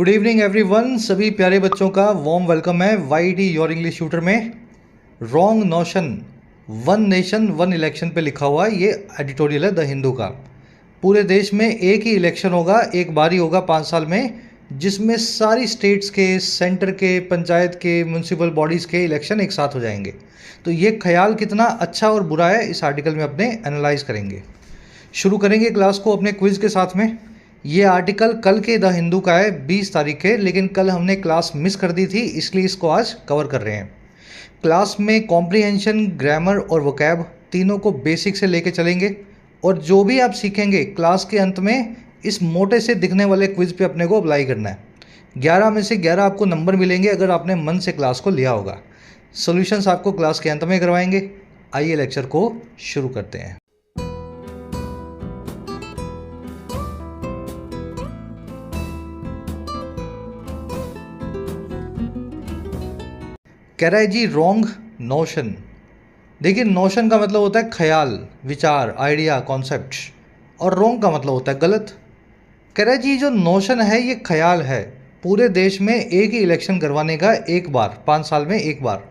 Good evening everyone. सभी प्यारे बच्चों का वार्म वेलकम है वाईटी योर इंग्लिश ट्यूटर में। Wrong notion, one nation one election पे लिखा हुआ है, ये एडिटोरियल है द हिंदू का। पूरे देश में एक ही इलेक्शन होगा, एक बार ही होगा 5 साल में, जिसमें सारी स्टेट्स के, सेंटर के, पंचायत के, म्यूनसिपल बॉडीज़ के इलेक्शन एक साथ हो जाएंगे। तो ये ख्याल कितना अच्छा और बुरा है, इस आर्टिकल में अपने एनालाइज करेंगे। शुरू करेंगे क्लास को अपने क्विज़ के साथ में। ये आर्टिकल कल के द हिंदू का है 20 तारीख के, लेकिन कल हमने क्लास मिस कर दी थी, इसलिए इसको आज कवर कर रहे हैं। क्लास में कॉम्प्रिहेंशन, ग्रामर और वोकैब तीनों को बेसिक से लेके चलेंगे, और जो भी आप सीखेंगे क्लास के अंत में इस मोटे से दिखने वाले क्विज़ पे अपने को अप्लाई करना है। 11 में से 11 आपको नंबर मिलेंगे अगर आपने मन से क्लास को लिया होगा। सॉल्यूशंस आपको क्लास के अंत में करवाएंगे। आइए लेक्चर को शुरू करते हैं। कह रहा है जी रॉन्ग नोशन। देखिए, नोशन का मतलब होता है ख्याल, विचार, आइडिया, कॉन्सेप्ट, और रॉन्ग का मतलब होता है गलत। कह रहा है जी जो नोशन है ये ख्याल है पूरे देश में एक ही इलेक्शन करवाने का, एक बार 5 साल में एक बार।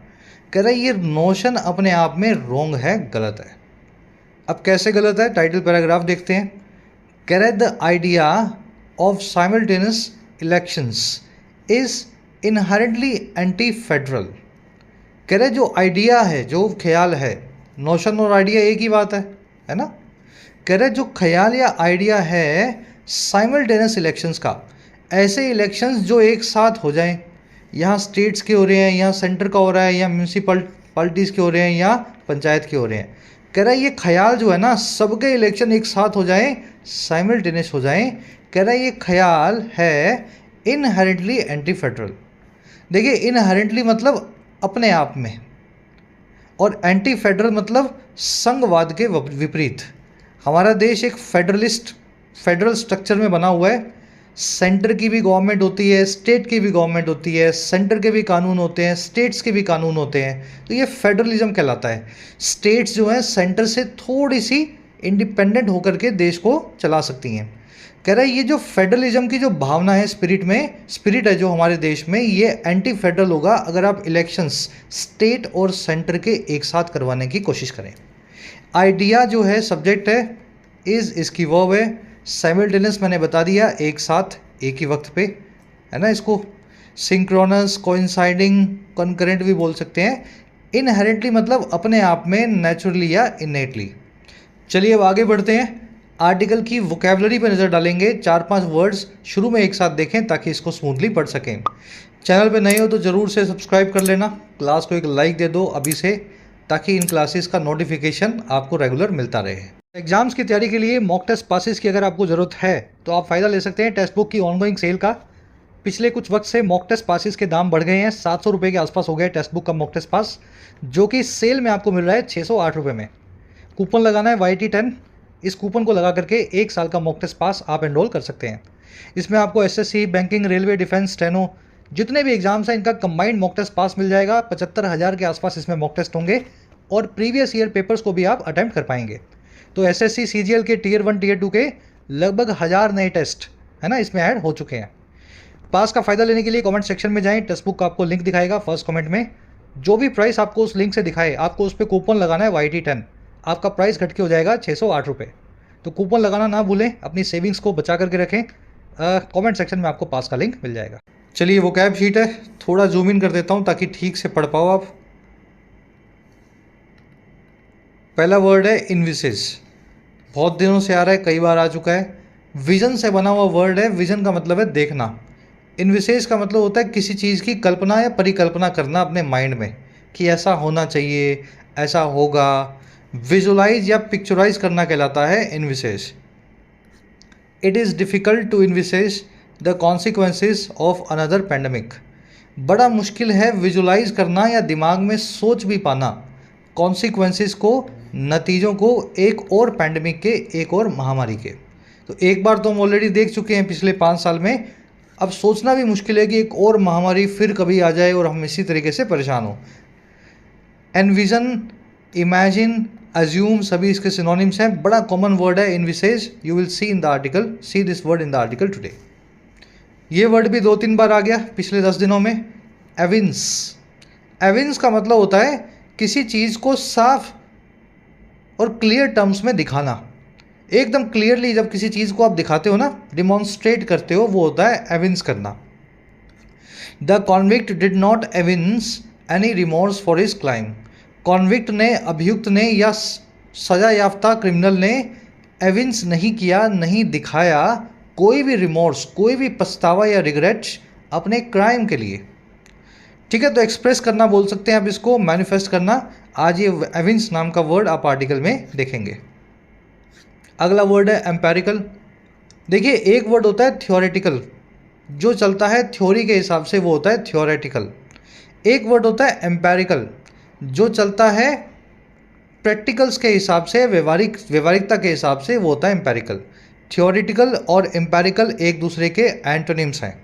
कह रहा है ये नोशन अपने आप में रॉन्ग है, गलत है। अब कैसे गलत है, टाइटल पैराग्राफ देखते हैं। कह रहा है the idea of simultaneous elections is inherently anti federal. कह रहे जो आइडिया है, जो ख्याल है, नोशन और आइडिया एक ही बात है ना। कह रहे जो ख्याल या आइडिया है साइमल्टेनियस इलेक्शंस का, ऐसे इलेक्शंस जो एक साथ हो जाएं, यहाँ स्टेट्स के हो रहे हैं, यहाँ सेंटर का हो रहा है, या म्यूनसिपलिटीज़ के हो रहे हैं, या पंचायत के हो रहे हैं। कह रहा है ये ख्याल जो है ना, सबके इलेक्शन एक साथ हो जाएं, साइमल्टेनियस हो जाएं। कह रहा है ये ख्याल है इनहेरेंटली एंटी फेडरल। देखिए, इनहेरेंटली मतलब अपने आप में, और एंटी फेडरल मतलब संघवाद के विपरीत। हमारा देश एक फेडरल स्ट्रक्चर में बना हुआ है। सेंटर की भी गवर्नमेंट होती है, स्टेट की भी गवर्नमेंट होती है, सेंटर के भी कानून होते हैं, स्टेट्स के भी कानून होते हैं। तो ये फेडरलिज्म कहलाता है। स्टेट्स जो हैं सेंटर से थोड़ी सी इंडिपेंडेंट होकर के देश को चला सकती हैं। कह रहा है ये जो फेडरलिज्म की जो भावना है, स्पिरिट है जो हमारे देश में, ये एंटी फेडरल होगा अगर आप इलेक्शंस स्टेट और सेंटर के एक साथ करवाने की कोशिश करें। आइडिया जो है सब्जेक्ट है, इज इसकी वर्ब है, साइमल्टेनियस मैंने बता दिया, एक साथ एक ही वक्त पे, है ना। इसको सिंक्रोनस, कोइंसाइडिंग, कॉन्करेंट भी बोल सकते हैं। इनहेरेंटली मतलब अपने आप में, नेचुरली या इनेटली। चलिए अब आगे बढ़ते हैं। आर्टिकल की वोकैबुलरी पर नज़र डालेंगे। 4-5 वर्ड्स शुरू में एक साथ देखें ताकि इसको स्मूथली पढ़ सकें। चैनल पे नए हो तो ज़रूर से सब्सक्राइब कर लेना, क्लास को एक लाइक दे दो अभी से, ताकि इन क्लासेस का नोटिफिकेशन आपको रेगुलर मिलता रहे। एग्जाम्स की तैयारी के लिए मॉक टेस्ट पासेस की अगर आपको ज़रूरत है तो आप फ़ायदा ले सकते हैं टेक्स्ट बुक की ऑनगोइंग सेल का। पिछले कुछ वक्त से मॉक टेस्ट पासेस के दाम बढ़ गए हैं, 700 रुपये के आसपास हो गए टेक्स्ट बुक का मॉक टेस्ट पास, जो कि सेल में आपको मिल रहा है 608 रुपये में। कूपन लगाना है YT10, इस कूपन को लगा करके 1 साल का मॉक टेस्ट पास आप एनरोल कर सकते हैं। इसमें आपको SSC, banking, railway, defence, steno, जितने भी एग्जाम्स हैं इनका कंबाइंड मॉक टेस्ट पास मिल जाएगा। 75,000 के आसपास इसमें मॉक टेस्ट होंगे, और प्रीवियस ईयर पेपर्स को भी आप अटैम्प्ट कर पाएंगे। तो SSC CGL के Tier 1 Tier 2 के लगभग 1000 नए टेस्ट है ना इसमें ऐड हो चुके हैं। पास का फ़ायदा लेने के लिए कमेंट सेक्शन में जाएँ, टेक्स्ट बुक का आपको लिंक दिखाएगा फर्स्ट कमेंट में। जो भी प्राइस आपको उस लिंक से दिखाए, आपको उस पर कूपन लगाना है YT10, आपका प्राइस घट के हो जाएगा 608 रुपये। तो कूपन लगाना ना भूलें, अपनी सेविंग्स को बचा करके रखें। कमेंट सेक्शन में आपको पास का लिंक मिल जाएगा। चलिए वोकैब शीट है, थोड़ा जूम इन कर देता हूँ ताकि ठीक से पढ़ पाओ आप। पहला वर्ड है इनविसेज, बहुत दिनों से आ रहा है, कई बार आ चुका है। विजन से बना हुआ वर्ड है, विजन का मतलब है देखना। इनविसेज का मतलब होता है किसी चीज़ की कल्पना या परिकल्पना करना अपने माइंड में, कि ऐसा होना चाहिए, ऐसा होगा। विजुलाइज या पिक्चराइज करना कहलाता है envisage. It is difficult to envisage the consequences of another pandemic. बड़ा मुश्किल है विजुलाइज करना या दिमाग में सोच भी पाना कॉन्सिक्वेंसेस को, नतीजों को, एक और पैंडमिक के, एक और महामारी के। तो एक बार तो हम ऑलरेडी देख चुके हैं पिछले 5 साल में, अब सोचना भी मुश्किल है कि एक और महामारी फिर कभी आ जाए और हम इसी तरीके से परेशान हो। एनविजन, इमेजिन, अज्यूम सभी इसके सिनोनिम्स हैं। बड़ा कॉमन वर्ड है envisage, you will see in the article, see this word in the article today. ये वर्ड भी 2-3 बार आ गया पिछले 10 दिनों में। एविंस, एविंस का मतलब होता है किसी चीज़ को साफ और क्लियर टर्म्स में दिखाना। एकदम क्लियरली जब किसी चीज़ को आप दिखाते हो ना, डिमॉन्स्ट्रेट करते हो, वो होता है एविंस करना। The convict did not evince any remorse for his crime. Convict ने, अभियुक्त ने या सजा याफ्ता क्रिमिनल ने एविंस नहीं किया, नहीं दिखाया कोई भी रिमोर्स, कोई भी पछतावा या रिग्रेट अपने क्राइम के लिए। ठीक है, तो एक्सप्रेस करना बोल सकते हैं आप इसको, मैनिफेस्ट करना। आज ये एविंस नाम का वर्ड आप आर्टिकल में देखेंगे। अगला वर्ड है एम्पेरिकल। देखिए, एक वर्ड होता है थ्योरेटिकल, जो चलता है थ्योरी के हिसाब से वो होता है थ्योरेटिकल। एक वर्ड होता है एम्पेरिकल, जो चलता है प्रैक्टिकल्स के हिसाब से, व्यवहारिकता के हिसाब से, वो होता है एम्पेरिकल। थ्योरेटिकल और एम्पेरिकल एक दूसरे के एंटोनिम्स हैं,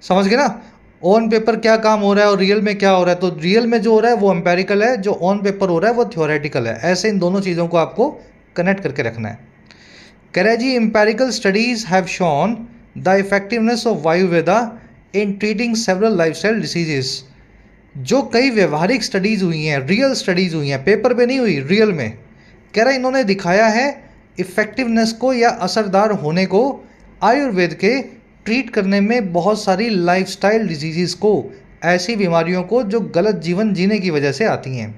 समझ गए ना। ऑन पेपर क्या काम हो रहा है और रियल में क्या हो रहा है, तो रियल में जो हो रहा है वो एम्पेरिकल है, जो ऑन पेपर हो रहा है वो थ्योरेटिकल है। ऐसे इन दोनों चीज़ों को आपको कनेक्ट करके रखना है। करेजी empirical studies have shown the effectiveness of Ayurveda in treating several lifestyle diseases. जो कई व्यवहारिक स्टडीज़ हुई हैं, रियल स्टडीज़ हुई हैं, पेपर पे नहीं हुई, रियल में, कह रहा इन्होंने दिखाया है इफ़ेक्टिवनेस को या असरदार होने को आयुर्वेद के ट्रीट करने में बहुत सारी लाइफस्टाइल डिजीज़ को, ऐसी बीमारियों को जो गलत जीवन जीने की वजह से आती हैं,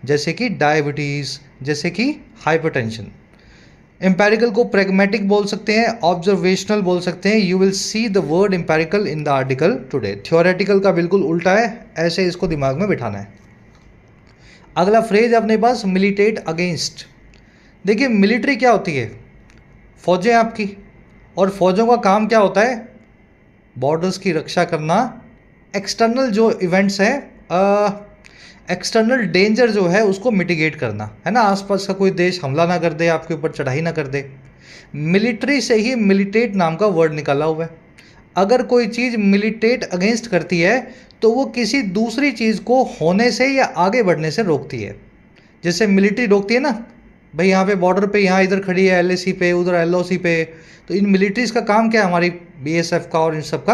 जैसे कि डायबिटीज़, जैसे कि हाइपरटेंशन। एम्पेरिकल को प्रैग्मेटिक बोल सकते हैं, ऑब्जर्वेशनल बोल सकते हैं। You will see the word empirical in the article today. Theoretical का बिल्कुल उल्टा है, ऐसे इसको दिमाग में बिठाना है। अगला फ्रेज अपने पास मिलिटेट अगेंस्ट। देखिए, मिलिट्री क्या होती है? फौजें आपकी, और फौजों का काम क्या होता है? बॉर्डर्स की रक्षा करना, एक्सटर्नल जो इवेंट्स हैं, एक्सटर्नल डेंजर जो है उसको मिटिगेट करना, है ना। आसपास का कोई देश हमला ना कर दे, आपके ऊपर चढ़ाई ना कर दे। मिलिट्री से ही मिलिटेट नाम का वर्ड निकाला हुआ है। अगर कोई चीज़ मिलिटेट अगेंस्ट करती है तो वो किसी दूसरी चीज़ को होने से या आगे बढ़ने से रोकती है। जैसे मिलिट्री रोकती है ना, भाई यहाँ पे बॉर्डर पे, यहाँ इधर खड़ी है LAC पे, उधर LOC पे, तो इन मिलिट्रीज़ का काम क्या है, हमारी BSF का और इन सब का,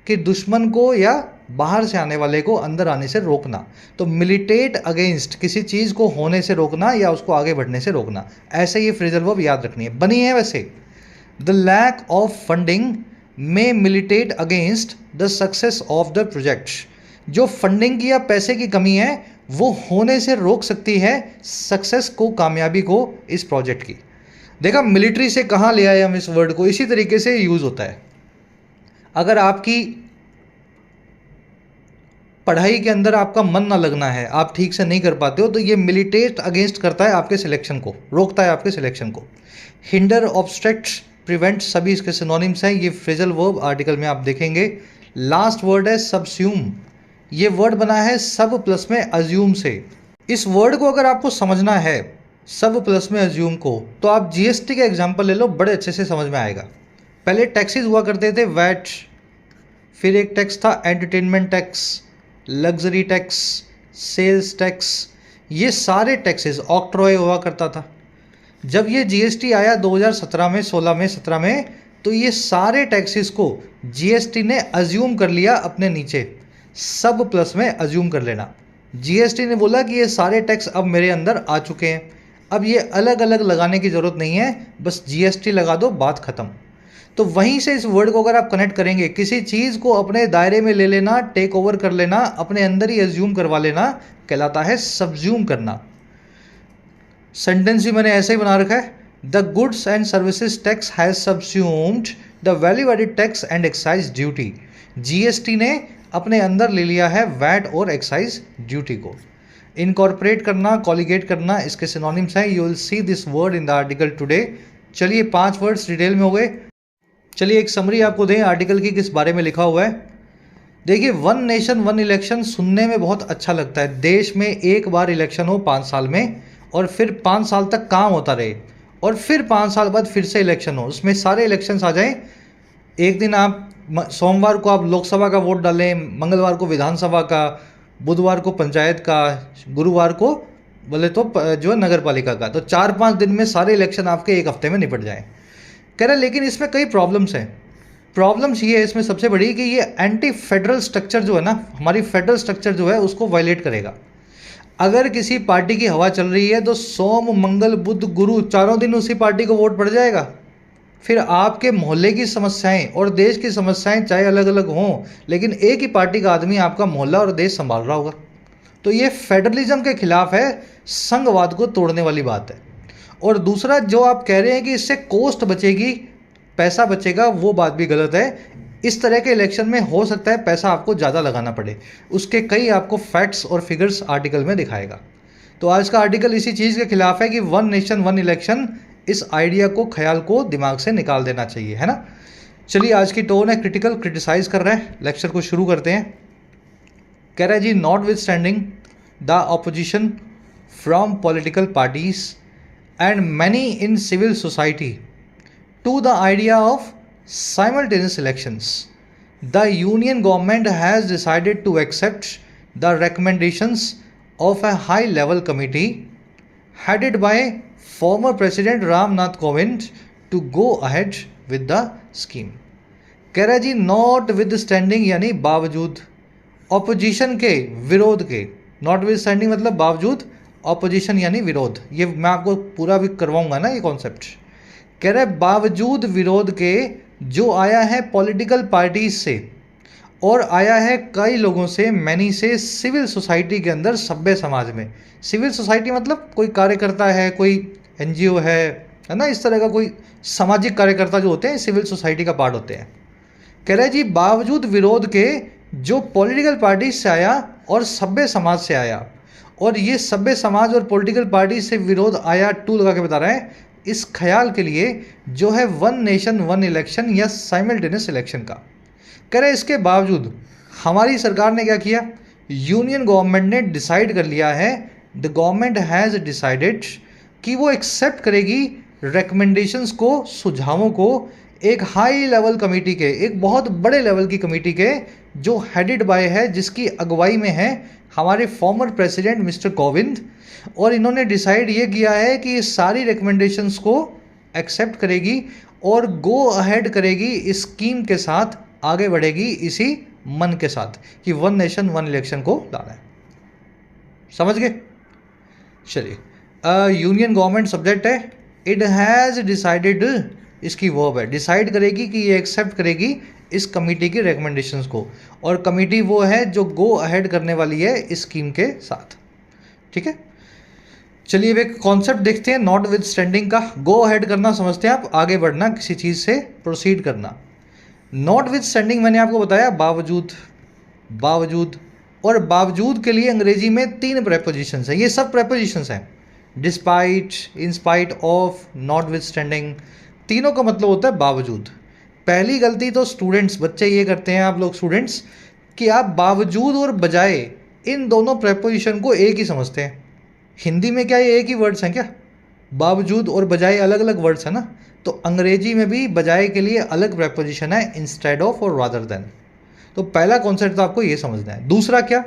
कि दुश्मन को या बाहर से आने वाले को अंदर आने से रोकना। तो मिलिटेट अगेंस्ट, किसी चीज़ को होने से रोकना या उसको आगे बढ़ने से रोकना। ऐसे ये फ्रेजल वर्ब याद रखनी है, बनी है वैसे। The lack of funding may militate against the success of the project. जो फंडिंग की या पैसे की कमी है वो होने से रोक सकती है सक्सेस को, कामयाबी को इस प्रोजेक्ट की। देखा, मिलिट्री से कहाँ ले आए हम इस वर्ड को, इसी तरीके से यूज़ होता है। अगर आपकी पढ़ाई के अंदर आपका मन ना लगना है, आप ठीक से नहीं कर पाते हो, तो ये मिलिटेट अगेंस्ट करता है आपके सिलेक्शन को, रोकता है आपके सिलेक्शन को। हिंडर, ऑब्स्ट्रक्ट, प्रिवेंट, सभी इसके सिनोनिम्स हैं। ये फ्रेजल वर्ब आर्टिकल में आप देखेंगे। लास्ट वर्ड है सबस्यूम। ये वर्ड बना है सब प्लस में अज्यूम से। इस वर्ड को अगर आपको समझना है, सब प्लस में अज्यूम को, तो आप GST का एग्जाम्पल ले लो, बड़े अच्छे से समझ में आएगा। पहले टैक्सेस हुआ करते थे, वैट, फिर एक टैक्स था entertainment tax, luxury tax, sales tax, ये सारे टैक्सेस, ऑक्ट्रॉय हुआ करता था। जब ये GST आया 2017 में, 16 में, 17 में, तो ये सारे टैक्सेस को GST ने अज्यूम कर लिया अपने नीचे। सब प्लस में अज्यूम कर लेना। GST ने बोला कि ये सारे टैक्स अब मेरे अंदर आ चुके हैं, अब ये अलग अलग लगाने की ज़रूरत नहीं है, बस GST लगा दो, बात ख़त्म। तो वहीं से इस वर्ड को अगर आप कनेक्ट करेंगे, किसी चीज़ को अपने दायरे में ले लेना, टेक ओवर कर लेना, अपने अंदर ही अज्यूम करवा लेना, कहलाता है सबज्यूम करना। सेंटेंस भी मैंने ऐसे ही बना रखा है, the goods and services tax has subsumed the value added tax and excise duty. GST ने अपने अंदर ले लिया है वैट और एक्साइज ड्यूटी को। इनकॉर्पोरेट करना, कॉलिगेट करना, इसके सिनोनिम्स हैं। You will C this word in the article today. चलिए 5 वर्ड्स डिटेल में हो गए। चलिए एक समरी आपको दें आर्टिकल की, किस बारे में लिखा हुआ है। देखिए, 1 नेशन 1 इलेक्शन सुनने में बहुत अच्छा लगता है। देश में एक बार इलेक्शन हो 5 साल में, और फिर 5 साल तक काम होता रहे, और फिर 5 साल बाद फिर से इलेक्शन हो, उसमें सारे इलेक्शंस आ जाएं। एक दिन आप सोमवार को आप लोकसभा का वोट डालें, मंगलवार को विधानसभा का, बुधवार को पंचायत का, गुरुवार को बोले तो जो है नगर पालिका का। तो 4-5 दिन में सारे इलेक्शन आपके एक हफ्ते में निपट जाएं। कह रहे लेकिन इसमें कई प्रॉब्लम्स हैं। प्रॉब्लम्स ये है इसमें सबसे बड़ी कि ये एंटी फेडरल स्ट्रक्चर जो है ना, हमारी फेडरल स्ट्रक्चर जो है उसको वायलेट करेगा। अगर किसी पार्टी की हवा चल रही है तो सोम मंगल बुध गुरु चारों दिन उसी पार्टी को वोट पड़ जाएगा। फिर आपके मोहल्ले की समस्याएं और देश की समस्याएं चाहे अलग अलग हों, लेकिन एक ही पार्टी का आदमी आपका मोहल्ला और देश संभाल रहा होगा। तो ये फेडरलिज्म के खिलाफ है, संघवाद को तोड़ने वाली बात है। और दूसरा जो आप कह रहे हैं कि इससे कॉस्ट बचेगी, पैसा बचेगा, वो बात भी गलत है। इस तरह के इलेक्शन में हो सकता है पैसा आपको ज़्यादा लगाना पड़े, उसके कई आपको फैक्ट्स और फिगर्स आर्टिकल में दिखाएगा। तो आज का आर्टिकल इसी चीज़ के खिलाफ है कि वन नेशन वन इलेक्शन, इस आइडिया को, ख्याल को दिमाग से निकाल देना चाहिए, है ना। चलिए, आज की टोन है क्रिटिकल, क्रिटिसाइज कर रहे हैं। लेक्चर को शुरू करते हैं। कह रहा है जी, notwithstanding the opposition from political parties and many in civil society to the idea of simultaneous elections, the union government has decided to accept the recommendations of a high level committee headed by former President Ram Nath Kovind to go ahead with the scheme। कह रहा है जी, not with standing यानी बावजूद, opposition के, विरोध के। Not with standing मतलब बावजूद, ऑपोजिशन यानी विरोध। ये मैं आपको पूरा भी करवाऊंगा ना ये कॉन्सेप्ट। कह रहा है बावजूद विरोध के जो आया है पॉलिटिकल पार्टीज से और आया है कई लोगों से, मैनी से, सिविल सोसाइटी के अंदर, सभ्य समाज में। सिविल सोसाइटी मतलब कोई कार्यकर्ता है, कोई एनजीओ है ना, इस तरह का कोई सामाजिक कार्यकर्ता जो होते हैं सिविल सोसाइटी का पार्ट होते हैं। कह रहे हैं जी, बावजूद विरोध के जो पॉलिटिकल पार्टीज से आया और सभ्य समाज से आया, और ये सभ्य समाज और पॉलिटिकल पार्टी से विरोध आया, टू लगा के बता रहे हैं, इस ख्याल के लिए जो है वन नेशन वन इलेक्शन या साइमल्टेनियस इलेक्शन का। कह रहे इसके बावजूद हमारी सरकार ने क्या किया, यूनियन गवर्नमेंट ने डिसाइड कर लिया है, द गवर्नमेंट हैज़ डिसाइडेड कि वो एक्सेप्ट करेगी रिकमेंडेशंस को, सुझावों को, एक हाई लेवल कमेटी के, एक बहुत बड़े लेवल की कमेटी के, जो हेडेड बाय है, जिसकी अगुवाई में है हमारे फॉर्मर प्रेसिडेंट मिस्टर कोविंद। और इन्होंने डिसाइड ये किया है कि इस सारी रिकमेंडेशंस को एक्सेप्ट करेगी और गो अहेड करेगी, इस स्कीम के साथ आगे बढ़ेगी, इसी मन के साथ कि वन नेशन वन इलेक्शन को लाना है। समझ गए? चलिए, यूनियन गवर्नमेंट सब्जेक्ट है, इट हैज़ डिसाइडेड, इसकी वर्ब है, डिसाइड करेगी कि ये एक्सेप्ट करेगी इस कमेटी की रिकमेंडेशंस को, और कमेटी वो है जो गो अहेड करने वाली है इस स्कीम के साथ। ठीक है, चलिए अब एक कॉन्सेप्ट देखते हैं नॉट विद स्टैंडिंग का। गो अहेड करना समझते हैं आप, आगे बढ़ना, किसी चीज़ से प्रोसीड करना। नॉट विद स्टैंडिंग मैंने आपको बताया बावजूद, बावजूद, और बावजूद के लिए अंग्रेजी में 3 प्रेपोजिशंस हैं, ये सब प्रेपोजिशंस हैं, despite, in spite of, not with standing, तीनों का मतलब होता है बावजूद। पहली गलती तो स्टूडेंट्स, बच्चे ये करते हैं, आप लोग स्टूडेंट्स, कि आप बावजूद और बजाय इन दोनों प्रेपोजिशन को एक ही समझते हैं। हिंदी में क्या ये एक ही वर्ड्स हैं क्या? बावजूद और बजाय अलग अलग वर्ड्स हैं ना, तो अंग्रेजी में भी बजाय के लिए अलग प्रेपोजिशन है, इंस्टेड ऑफ और रादर देन। तो पहला कॉन्सेप्ट तो आपको ये समझना है। दूसरा क्या?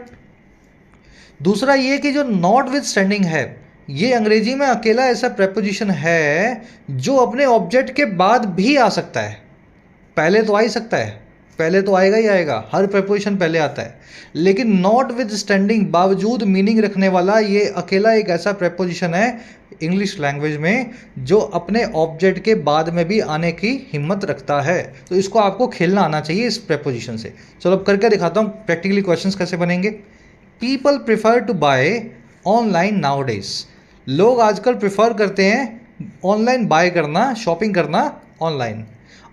दूसरा ये कि जो नॉट विद स्टैंडिंग है, ये अंग्रेजी में अकेला ऐसा प्रेपोजिशन है जो अपने ऑब्जेक्ट के बाद भी आ सकता है। पहले तो आ ही सकता है, पहले तो आएगा ही आएगा, हर प्रेपोजिशन पहले आता है, लेकिन नॉट विद स्टैंडिंग, बावजूद मीनिंग रखने वाला, ये अकेला एक ऐसा प्रेपोजिशन है इंग्लिश लैंग्वेज में जो अपने ऑब्जेक्ट के बाद में भी आने की हिम्मत रखता है। तो इसको आपको खेलना आना चाहिए इस प्रेपोजिशन से। चलो अब करके दिखाता हूँ प्रैक्टिकली क्वेश्चंस कैसे बनेंगे। People prefer to buy online nowadays, लोग आजकल प्रिफर करते हैं ऑनलाइन बाय करना, शॉपिंग करना ऑनलाइन।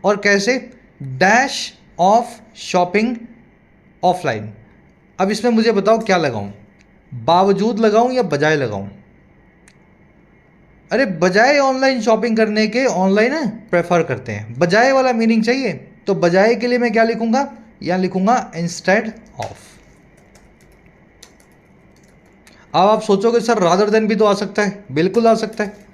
और कैसे? Dash of shopping offline. अब इसमें मुझे बताओ क्या लगाऊं, बावजूद लगाऊं या बजाय लगाऊं? अरे बजाय ऑनलाइन शॉपिंग करने के ऑनलाइन प्रेफर करते हैं, बजाय वाला मीनिंग चाहिए, तो बजाय के लिए मैं क्या लिखूंगा? यहां लिखूंगा इंस्टेड ऑफ। अब आप सोचोगे सर रादर देन भी तो आ सकता है, बिल्कुल आ सकता है,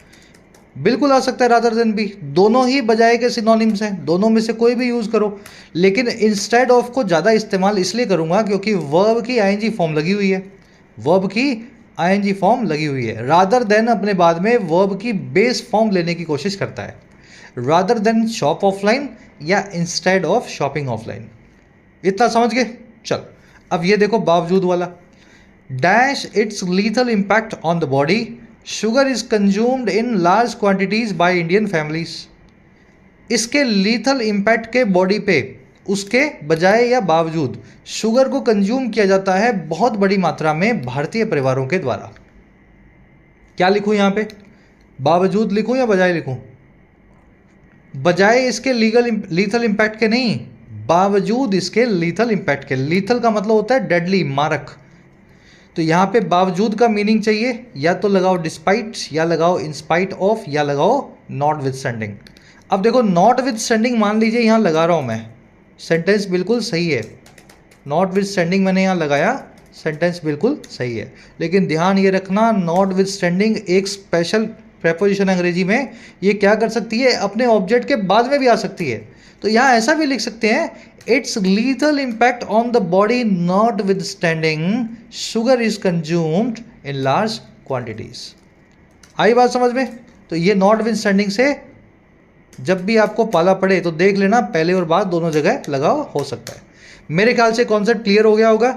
बिल्कुल आ सकता है रादर देन भी, दोनों ही बजाय के सिनोनिम्स हैं, दोनों में से कोई भी यूज़ करो। लेकिन इंस्टेड ऑफ को ज़्यादा इस्तेमाल इसलिए करूँगा क्योंकि वर्ब की आईएनजी फॉर्म लगी हुई है, वर्ब की आईएनजी फॉर्म लगी हुई है। रादर देन अपने बाद में वर्ब की बेस फॉर्म लेने की कोशिश करता है। रादर देन शॉप ऑफलाइन या इंस्टेड ऑफ शॉपिंग ऑफलाइन। इतना समझ गए? चल अब ये देखो बावजूद वाला, dash it's lethal impact on the body, sugar is consumed in large quantities by Indian families. इसके लीथल इम्पैक्ट के बॉडी पे उसके बजाय या बावजूद शुगर को कंज्यूम किया जाता है बहुत बड़ी मात्रा में भारतीय परिवारों के द्वारा। क्या लिखूं यहां पे, बावजूद लिखूं या बजाय लिखूं? बजाय इसके लीथल इम्पैक्ट के नहीं, बावजूद इसके लीथल इम्पैक्ट के। लीथल का मतलब होता है डेडली, मारक। तो यहाँ पे बावजूद का मीनिंग चाहिए, या तो लगाओ डिस्पाइट, या लगाओ इंस्पाइट ऑफ, या लगाओ नॉट विद स्टैंडिंग। अब देखो नॉट विद स्टैंडिंग मान लीजिए यहाँ लगा रहा हूँ मैं, सेंटेंस बिल्कुल सही है, नॉट विद स्टैंडिंग मैंने यहाँ लगाया, सेंटेंस बिल्कुल सही है। लेकिन ध्यान ये रखना, नॉट विद स्टैंडिंग एक स्पेशल प्रेपोजिशन अंग्रेजी में, ये क्या कर सकती है, अपने ऑब्जेक्ट के बाद में भी आ सकती है। तो यहाँ ऐसा भी लिख सकते हैं, its lethal impact on the body notwithstanding sugar is consumed in large quantities. आई बात समझ में? तो ये नॉट विद स्टैंडिंग से जब भी आपको पाला पड़े तो देख लेना, पहले और बाद दोनों जगह लगाओ, हो सकता है। मेरे ख्याल से कॉन्सेप्ट क्लियर हो गया होगा।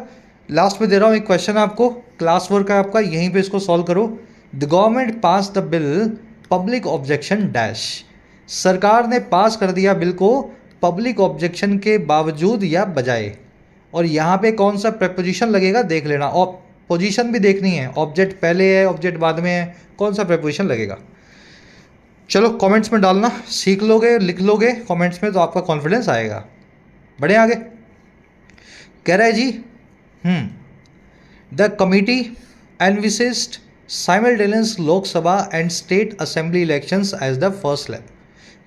लास्ट में दे रहा हूँ एक क्वेश्चन आपको, क्लास वर्क है आपका, यहीं पे इसको सॉल्व करो। The government pass the bill, public objection dash. सरकार ने पास कर दिया बिल को पब्लिक ऑब्जेक्शन के बावजूद या बजाय। और यहाँ पे कौन सा प्रेपोजिशन लगेगा देख लेना, और पोजीशन भी देखनी है, ऑब्जेक्ट पहले है ऑब्जेक्ट बाद में है, कौन सा प्रेपोजिशन लगेगा। चलो कमेंट्स में डालना, सीख लोगे लिख लोगे कमेंट्स में तो आपका कॉन्फिडेंस आएगा। बढ़े आगे, कह रहा है जी the committee envisaged simultaneous Lok Sabha and state assembly elections as the first step.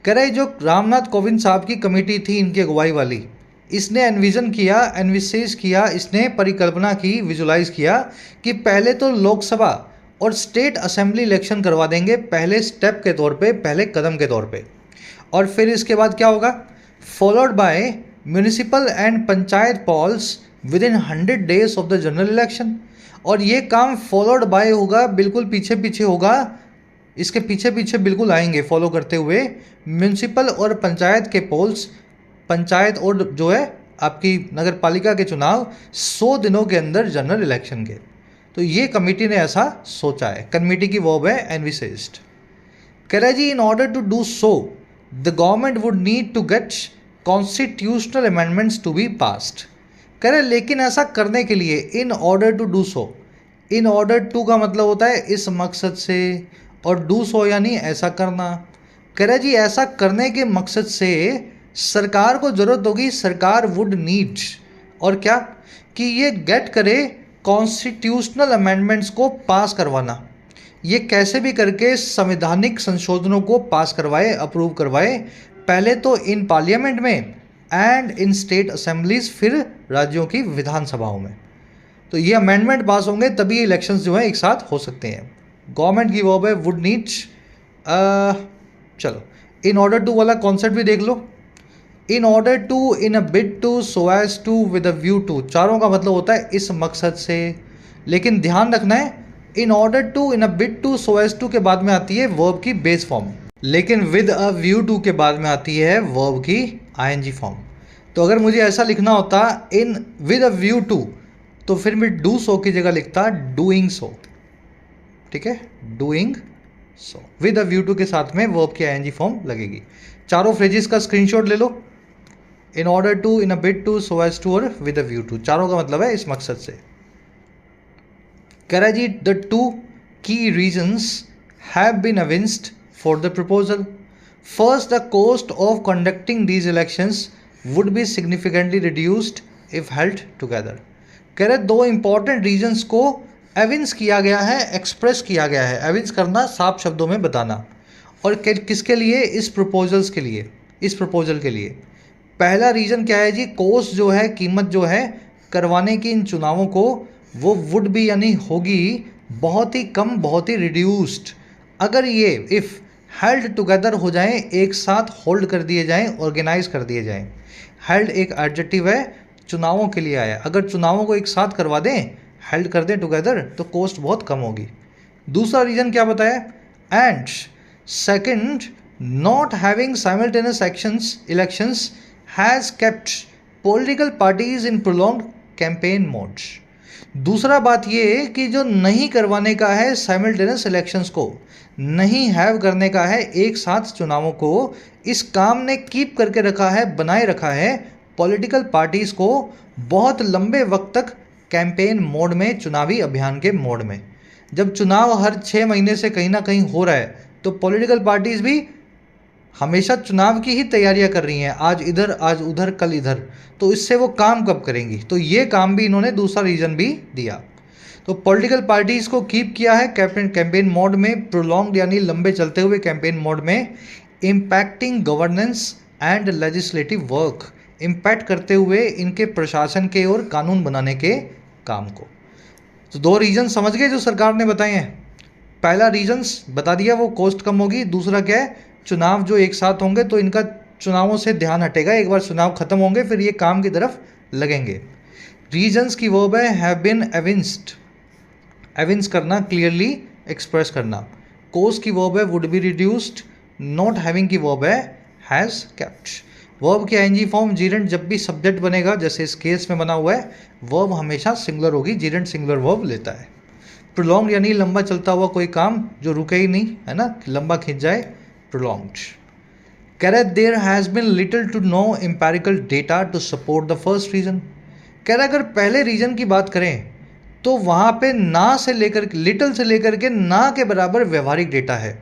कह रहे जो रामनाथ कोविंद साहब की कमेटी थी इनकी अगुवाई वाली, इसने एनविजन किया, एनविसेज किया, इसने परिकल्पना की, विजुलाइज किया कि पहले तो लोकसभा और स्टेट असेंबली इलेक्शन करवा देंगे पहले स्टेप के तौर पे, पहले कदम के तौर पे। और फिर इसके बाद क्या होगा, followed by municipal and panchayat polls within 100 days of the general election. और ये काम फॉलोड बाय होगा, बिल्कुल पीछे पीछे होगा, इसके पीछे पीछे बिल्कुल आएंगे फॉलो करते हुए म्यूनिसिपल और पंचायत के पोल्स, पंचायत और जो है आपकी नगर पालिका के चुनाव 100 दिनों के अंदर जनरल इलेक्शन के। तो ये कमेटी ने ऐसा सोचा है, कमेटी की वर्ब है एनविसेज्ड। कह रहा है जी in order to do so the government would need to get constitutional amendments to be passed. कह रहे लेकिन ऐसा करने के लिए, in order to do so, in order to का मतलब होता है इस मकसद से, और डू सो यानी ऐसा करना। कह रहे जी ऐसा करने के मकसद से सरकार को ज़रूरत होगी, सरकार वुड नीड, और क्या कि ये गेट करे कॉन्स्टिट्यूशनल अमेंडमेंट्स को पास करवाना। ये कैसे भी करके संवैधानिक संशोधनों को पास करवाए, अप्रूव करवाए, पहले तो इन पार्लियामेंट में एंड इन स्टेट असेंबलीज, फिर राज्यों की विधानसभाओं में। तो ये अमेंडमेंट पास होंगे तभी इलेक्शंस जो है एक साथ हो सकते हैं। गवर्नमेंट की वर्ब है वुड नीड। चलो इन ऑर्डर टू वाला कॉन्सेप्ट भी देख लो, in order to, in a bid to, so as to, with a view to, चारों का मतलब होता है इस मकसद से। लेकिन ध्यान रखना है in order to, in a bid to, so as to के बाद में आती है वर्ब की बेस फॉर्म, लेकिन विद अ व्यू टू के बाद में आती है वर्ब की आईएनजी फॉर्म। तो अगर मुझे ऐसा लिखना होता in with a view to, तो फिर मैं डू सो की जगह लिखता डूइंग सो। ठीक है, doing so with a view to के साथ में वर्ब की आईएनजी फॉर्म लगेगी। चारों फ्रेजेस का स्क्रीनशॉट ले लो, in order to, in a bid to, so as to और विद अ व्यू टू, चारों का मतलब है इस मकसद से। कह रहा है जी the two key reasons have been evinced for the proposal. First, the cost of conducting these elections would be significantly reduced if held together. कह रहे दो इंपॉर्टेंट रीजंस को एविंस किया गया है, एक्सप्रेस किया गया है। एविंस करना, साफ शब्दों में बताना। और किसके लिए? इस प्रपोजल्स के लिए, इस प्रपोजल के लिए। पहला रीजन क्या है जी, कॉस्ट जो है, कीमत जो है करवाने की इन चुनावों को, वो वुड भी यानी होगी बहुत ही कम, बहुत ही रिड्यूस्ड, अगर ये इफ़ हेल्ड टुगेदर हो जाएं, एक साथ होल्ड कर दिए जाएं, ऑर्गेनाइज कर दिए जाएं। हेल्ड एक एडजेक्टिव है, चुनावों के लिए आया, अगर चुनावों को एक साथ करवा दें, हेल्ड कर दें टुगेदर, तो कॉस्ट बहुत कम होगी। दूसरा रीज़न क्या बताया? And second, Not having simultaneous elections has kept political parties in prolonged campaign modes. दूसरा बात ये कि जो नहीं करवाने का है साइमल्टेनियस इलेक्शंस को, नहीं हैव करने का है एक साथ चुनावों को, इस काम ने कीप करके रखा है, बनाए रखा है पॉलिटिकल पार्टीज़ को बहुत लंबे वक्त तक कैंपेन मोड में, चुनावी अभियान के मोड में। जब चुनाव हर 6 महीने से कहीं ना कहीं हो रहा है तो पॉलिटिकल पार्टीज़ भी हमेशा चुनाव की ही तैयारियां कर रही हैं, आज इधर आज उधर कल इधर, तो इससे वो काम कब करेंगी? तो ये काम भी इन्होंने दूसरा रीज़न भी दिया। तो पॉलिटिकल पार्टीज़ को कीप किया है कैंपेन मोड में, प्रोलॉन्ग्ड यानी लंबे चलते हुए कैंपेन मोड में, impacting governance and legislative work, impact करते हुए इनके प्रशासन के और कानून बनाने के काम को। तो 2 रीज़न समझ गए जो सरकार ने बताए हैं। पहला रीजन्स बता दिया, वो कॉस्ट कम होगी। दूसरा क्या है, चुनाव जो एक साथ होंगे तो इनका चुनावों से ध्यान हटेगा, एक बार चुनाव खत्म होंगे फिर ये काम की तरफ लगेंगे। रीजन्स की वर्ब है हैव बीन एविंस्ड, एविंस करना, क्लियरली एक्सप्रेस करना। कोस की वर्ब है would be reduced. Not having की वर्ब है हैज़ केप्ट। वर्ब की आईएनजी फॉर्म जीरेंट जब भी सब्जेक्ट बनेगा, जैसे इस केस में बना हुआ है, वर्ब हमेशा सिंगुलर होगी, जीरेंट सिंगुलर वर्ब लेता है। प्रोलॉन्ग यानी लंबा चलता हुआ कोई काम जो रुके ही नहीं, है ना, लंबा खिंच जाए, प्रोलॉन्ग्ड। कह रहे there has been little to no empirical data to support the first reason. कह रहे अगर पहले रीजन की बात करें तो वहाँ पे ना से लेकर, लिटिल से लेकर के ना के बराबर व्यवहारिक डेटा है,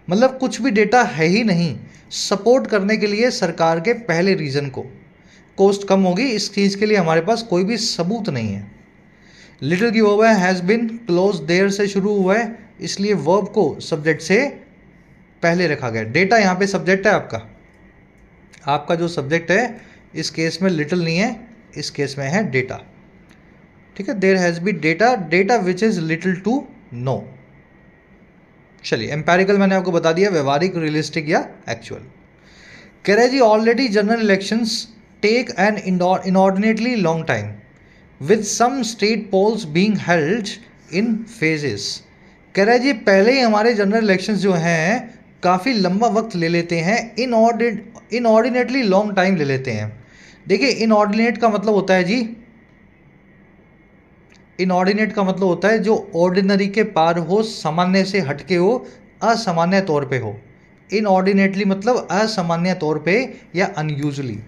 मतलब कुछ भी डेटा है ही नहीं सपोर्ट करने के लिए सरकार के पहले रीजन को। कॉस्ट कम होगी, इस चीज़ के लिए हमारे पास कोई भी सबूत नहीं है। लिटिल की वर्ब है हैज़ बिन, क्लोज देयर से शुरू हुआ है, इसलिए वर्ब को सब्जेक्ट से पहले रखा गया। डेटा यहाँ पे सब्जेक्ट है आपका जो सब्जेक्ट है इस केस में लिटिल नहीं है, इस केस में है डेटा। ठीक है, there has be data, data which is little to no. चलिए, एम्पेरिकल मैंने आपको बता दिया, व्यवहारिक, रियलिस्टिक या एक्चुअल। कह रहे जी already general elections take an inordinately long time with some state polls being held in phases. कह रहा है जी पहले ही हमारे जनरल इलेक्शंस जो हैं काफ़ी लंबा वक्त ले लेते हैं, इनऑर्डिनेटली लॉन्ग टाइम ले लेते हैं। देखिए इनऑर्डिनेट का मतलब होता है जी, इनऑर्डिनेट का मतलब होता है जो ऑर्डिनरी के पार हो, सामान्य से हटके हो, असामान्य तौर पे हो। इनऑर्डिनेटली मतलब असामान्य तौर पे या अनयूजुअली।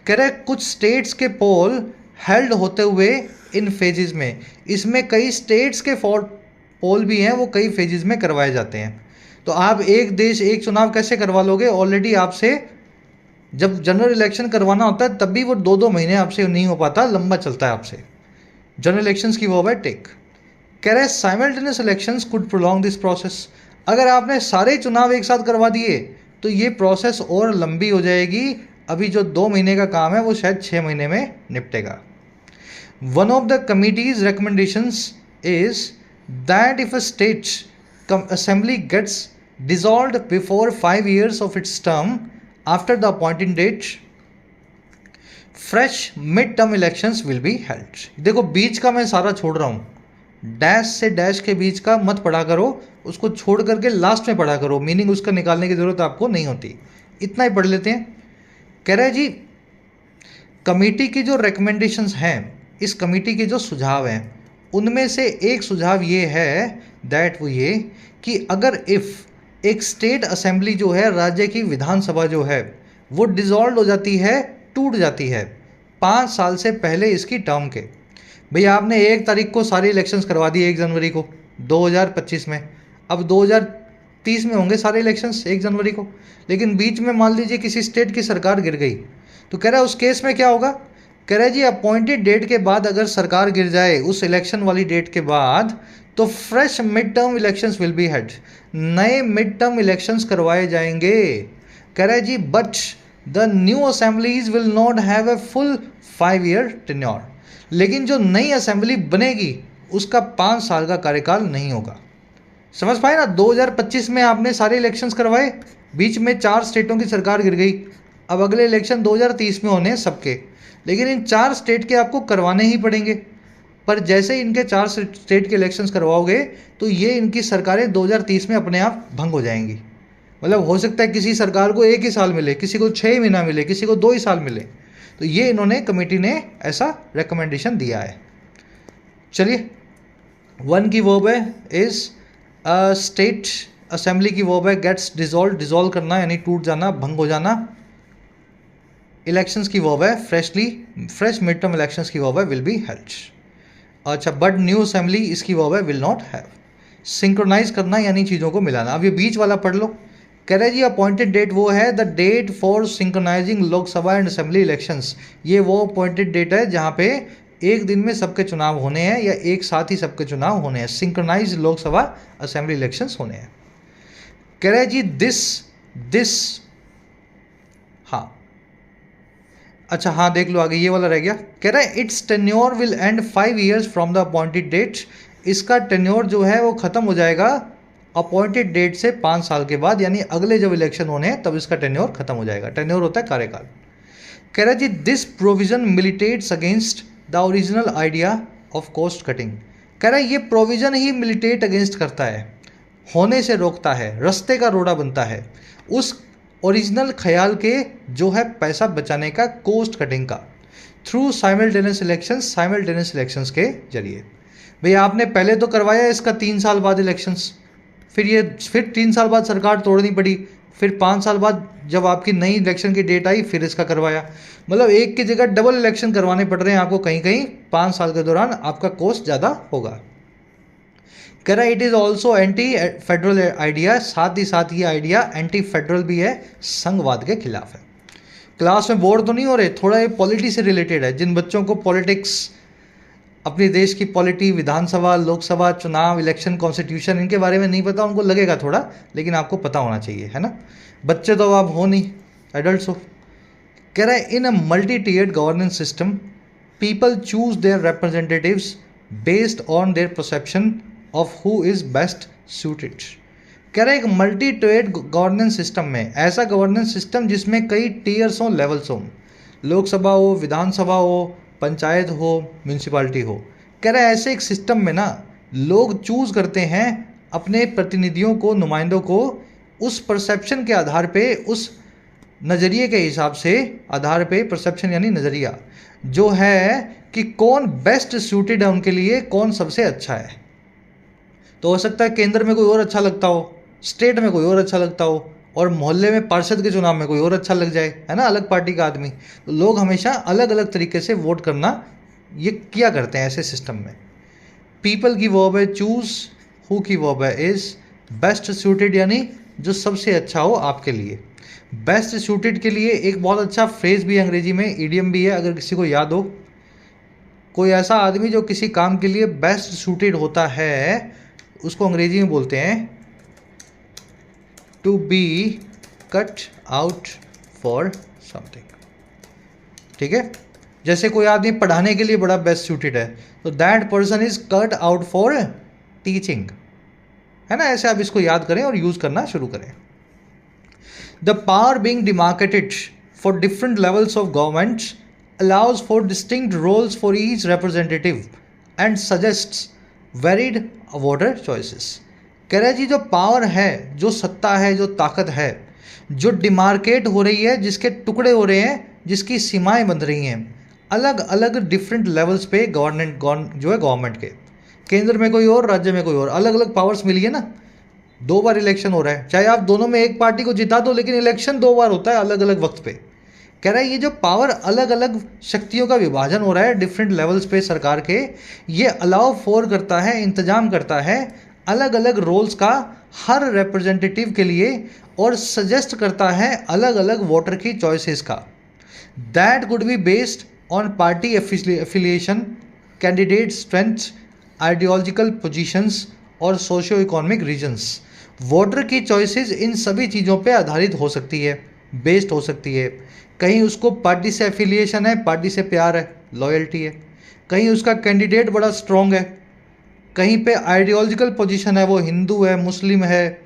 कह रहे कुछ स्टेट्स के पोल हेल्ड होते हुए इन फेजेस में, इसमें कई स्टेट्स के पोल भी हैं, वो कई फेजेस में करवाए जाते हैं। तो आप एक देश एक चुनाव कैसे करवा लोगे? ऑलरेडी आपसे जब जनरल इलेक्शन करवाना होता है तब भी वो 2-2 महीने आपसे नहीं हो पाता, लंबा चलता है आपसे। जनरल इलेक्शंस की वो है टेक। कह रहे हैं simultaneous elections could prolong this process. अगर आपने सारे चुनाव एक साथ करवा दिए तो ये प्रोसेस और लंबी हो जाएगी, अभी जो 2 महीने का काम है वो शायद 6 महीने में निपटेगा। One of the committee's recommendations is that if a state assembly gets dissolved before 5 years of its term after the appointed date, fresh mid-term elections will be held। देखो बीच का मैं सारा छोड़ रहा हूँ, डैश से डैश के बीच का मत पढ़ा करो, उसको छोड़ करके लास्ट में पढ़ा करो, मीनिंग उसका निकालने की ज़रूरत आपको नहीं होती, इतना ही पढ़ लेते हैं। कह रहा है जी कमेटी की जो रिकमेंडेशंस हैं, इस कमेटी के जो सुझाव हैं, उनमें से एक सुझाव ये है दैट वो ये कि अगर इफ़ एक स्टेट असेंबली जो है, राज्य की विधानसभा जो है, वो डिज़ोल्व हो जाती है, टूट जाती है 5 साल से पहले इसकी टर्म के। भैया आपने 1 तारीख को सारे इलेक्शंस करवा दिए, 1 जनवरी को 2025 में, अब 2030 में होंगे सारे इलेक्शंस 1 जनवरी को, लेकिन बीच में मान लीजिए किसी स्टेट की सरकार गिर गई, तो कह रहा है उस केस में क्या होगा? कह रहा है जी अपॉइंटेड डेट के बाद अगर सरकार गिर जाए, उस इलेक्शन वाली डेट के बाद, तो fresh mid term elections will be held, नए मिड टर्म इलेक्शंस करवाए जाएंगे। कह रहा है जी but the new assemblies will not have a full 5 year tenure, लेकिन जो नई असेंबली बनेगी उसका 5 साल का कार्यकाल नहीं होगा। समझ पाए ना? 2025 में आपने सारे इलेक्शंस करवाए, बीच में 4 स्टेटों की सरकार गिर गई, अब अगले इलेक्शन 2030 में होने सबके, लेकिन इन 4 स्टेट के आपको करवाने ही पड़ेंगे। पर जैसे ही इनके 4 स्टेट के इलेक्शंस करवाओगे तो ये इनकी सरकारें 2030 में अपने आप भंग हो जाएंगी। मतलब हो सकता है किसी सरकार को 1 ही साल मिले, किसी को 6 महीना मिले, किसी को 2 ही साल मिले। तो ये इन्होंने कमेटी ने ऐसा रिकमेंडेशन दिया है। चलिए, 1 की वर्ब है इज स्टेट असेंबली की वर्ब है गेट्स डिजॉल्व, डिजॉल्व करना यानी टूट जाना, भंग हो जाना। इलेक्शंस की वर्ब है फ्रेश मिड टर्म इलेक्शंस की वर्ब है विल बी हेल्ड। अच्छा, बट न्यू असेंबली इसकी वर्ब है विल नॉट हैव। सिंक्रोनाइज करना यानी चीज़ों को मिलाना। अब ये बीच वाला पढ़ लो। कह रहे जी अपॉइंटेड डेट वो है the date for synchronising Lok Sabha and assembly elections. ये वो अपॉइंटेड डेट है जहाँ पे एक दिन में सबके चुनाव होने हैं या एक साथ ही सबके चुनाव होने हैं। सिंक्रोनाइज लोकसभा असेंबली इलेक्शंस होने हैं। कह रहे जी दिस हाँ, अच्छा हाँ, देख लो आगे ये वाला रह गया। कह रहा है its tenure will end 5 years from the appointed date. इसका टेन्योर जो है वो ख़त्म हो जाएगा अपॉइंटेड डेट से 5 साल के बाद, यानी अगले जब इलेक्शन होने हैं तब इसका टेन्योर खत्म हो जाएगा। टेन्योर होता है कार्यकाल। कह रहा है जी this provision militates against the original idea of cost cutting. कह रहा है ये प्रोविजन ही मिलिटेट अगेंस्ट करता है, होने से रोकता है, रस्ते का रोड़ा बनता है उस ओरिजिनल ख्याल के जो है पैसा बचाने का, कॉस्ट कटिंग का, थ्रू साइमल्टेनियस इलेक्शंस के जरिए। भैया आपने पहले तो करवाया इसका 3 साल बाद इलेक्शंस, फिर 3 साल बाद सरकार तोड़नी पड़ी, फिर 5 साल बाद जब आपकी नई इलेक्शन की डेट आई फिर इसका करवाया। मतलब एक की जगह डबल इलेक्शन करवाने पड़ रहे हैं आपको, कहीं कहीं 5 साल के दौरान आपका कॉस्ट ज़्यादा होगा। कह रहा है it is also anti federal idea, साथ ही साथ ये आइडिया एंटी फेडरल भी है, संघवाद के खिलाफ है। क्लास में बोर तो नहीं हो रहे, थोड़ा ये पॉलिटी से रिलेटेड है। जिन बच्चों को पॉलिटिक्स, अपने देश की पॉलिटी, विधानसभा, लोकसभा चुनाव, इलेक्शन, कॉन्स्टिट्यूशन, इनके बारे में नहीं पता, उनको लगेगा थोड़ा, लेकिन आपको पता होना चाहिए, है ना। बच्चे तो आप हो नहीं, एडल्ट हो। कह रहा है in a multi tiered governance system people choose their representatives based on their perception of who is best suited. कह रहा है एक मल्टी टीयर्ड गवर्नेंस सिस्टम में, ऐसा गवर्नेंस सिस्टम जिसमें कई टीयर्स हों, लेवल्स हों, लोकसभा हो, विधानसभा हो, पंचायत हो, म्यूनसिपालिटी हो। कह रहा है ऐसे एक सिस्टम में ना लोग चूज़ करते हैं अपने प्रतिनिधियों को, नुमाइंदों को उस परसेप्शन के आधार पे, उस नज़रिए के हिसाब से, आधार पे, परसेप्शन यानी नज़रिया जो है कि कौन बेस्ट सूटेड है उनके लिए, कौन सबसे अच्छा है। तो हो सकता है केंद्र में कोई और अच्छा लगता हो, स्टेट में कोई और अच्छा लगता हो, और मोहल्ले में पार्षद के चुनाव में कोई और अच्छा लग जाए, है ना, अलग पार्टी का आदमी। तो लोग हमेशा अलग अलग तरीके से वोट करना ये किया करते हैं ऐसे सिस्टम में। पीपल की वर्ब है चूज, हु की वर्ब है इज, बेस्ट सूटेड यानी जो सबसे अच्छा हो आपके लिए। बेस्ट सूटेड के लिए एक बहुत अच्छा फ्रेज भी है अंग्रेजी में, इडियम भी है, अगर किसी को याद हो। कोई ऐसा आदमी जो किसी काम के लिए बेस्ट सूटेड होता है उसको अंग्रेजी में बोलते हैं to be cut out for something. ठीक है, जैसे कोई आदमी पढ़ाने के लिए बड़ा बेस्ट सूटेड है तो that person is cut out for teaching, है ना। ऐसे आप इसको याद करें और यूज करना शुरू करें। The power being demarcated for different levels of government allows for distinct roles for each representative and suggests varied voter choices। कह रहे जी जो पावर है, जो सत्ता है, जो ताकत है, जो डिमार्केट हो रही है, जिसके टुकड़े हो रहे हैं, जिसकी सीमाएं बंध रही हैं अलग अलग डिफरेंट लेवल्स पे गवर्नमेंट के, केंद्र में कोई और, राज्य में कोई और, अलग अलग पावर्स मिली है ना। 2 बार इलेक्शन हो रहा है, चाहे आप दोनों में एक पार्टी को जिता दो, लेकिन इलेक्शन 2 बार होता है अलग अलग वक्त पे। कह रहा है ये जो पावर, अलग अलग शक्तियों का विभाजन हो रहा है डिफरेंट लेवल्स पे सरकार के, ये अलाउ फॉर करता है, इंतजाम करता है अलग अलग रोल्स का हर रिप्रेजेंटेटिव के लिए, और सजेस्ट करता है अलग अलग वोटर की चॉइसेस का। That could be based on party affiliation, candidate strength, ideological positions और सोशियो इकोनॉमिक रीजन्स। वोटर की चॉइसेस इन सभी चीज़ों पे आधारित हो सकती है, बेस्ड हो सकती है। कहीं उसको पार्टी से एफिलिएशन है, पार्टी से प्यार है, लॉयल्टी है, कहीं उसका कैंडिडेट बड़ा स्ट्रॉन्ग है, कहीं पे आइडियोलॉजिकल पोजीशन है, वो हिंदू है, मुस्लिम है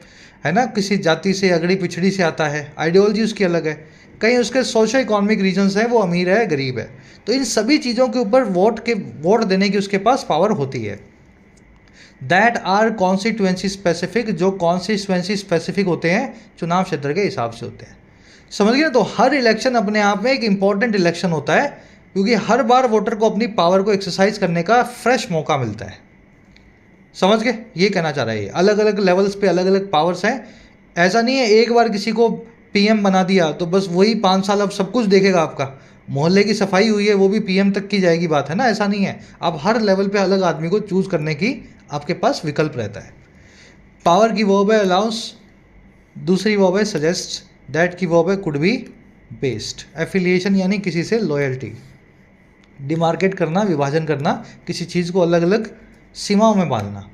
ना, किसी जाति से, अगड़ी पिछड़ी से आता है, आइडियोलॉजी उसकी अलग है, कहीं उसके सोशल इकोनॉमिक रीजन्स हैं, वो अमीर है, गरीब है। तो इन सभी चीज़ों के ऊपर वोट देने की उसके पास पावर होती है। दैट आर कॉन्स्टिट्यूएंसी स्पेसिफिक, जो कॉन्स्टिट्यूएंसी स्पेसिफिक होते हैं चुनाव क्षेत्र के हिसाब से होते हैं। समझ गए? तो हर इलेक्शन अपने आप में एक इंपॉर्टेंट इलेक्शन होता है, क्योंकि हर बार वोटर को अपनी पावर को एक्सरसाइज करने का फ्रेश मौका मिलता है। समझ गए? ये कहना चाह रहा है, अलग अलग लेवल्स पे अलग अलग पावर्स हैं। ऐसा नहीं है एक बार किसी को पीएम बना दिया तो बस वही 5 साल अब सब कुछ देखेगा आपका। मोहल्ले की सफाई हुई है वो भी पीएम तक की जाएगी बात है ना, ऐसा नहीं है। आप हर लेवल पे अलग आदमी को चूज करने की आपके पास विकल्प रहता है। पावर की वर्ब है अलाउंस, दूसरी वर्ब है सजेस्ट, दैट की वर्ब है कुड बी बेस्ड। एफिलिएशन यानी किसी से लॉयल्टी, डिमार्केट करना, विभाजन करना, किसी चीज़ को अलग अलग सीमाओं में बांधना।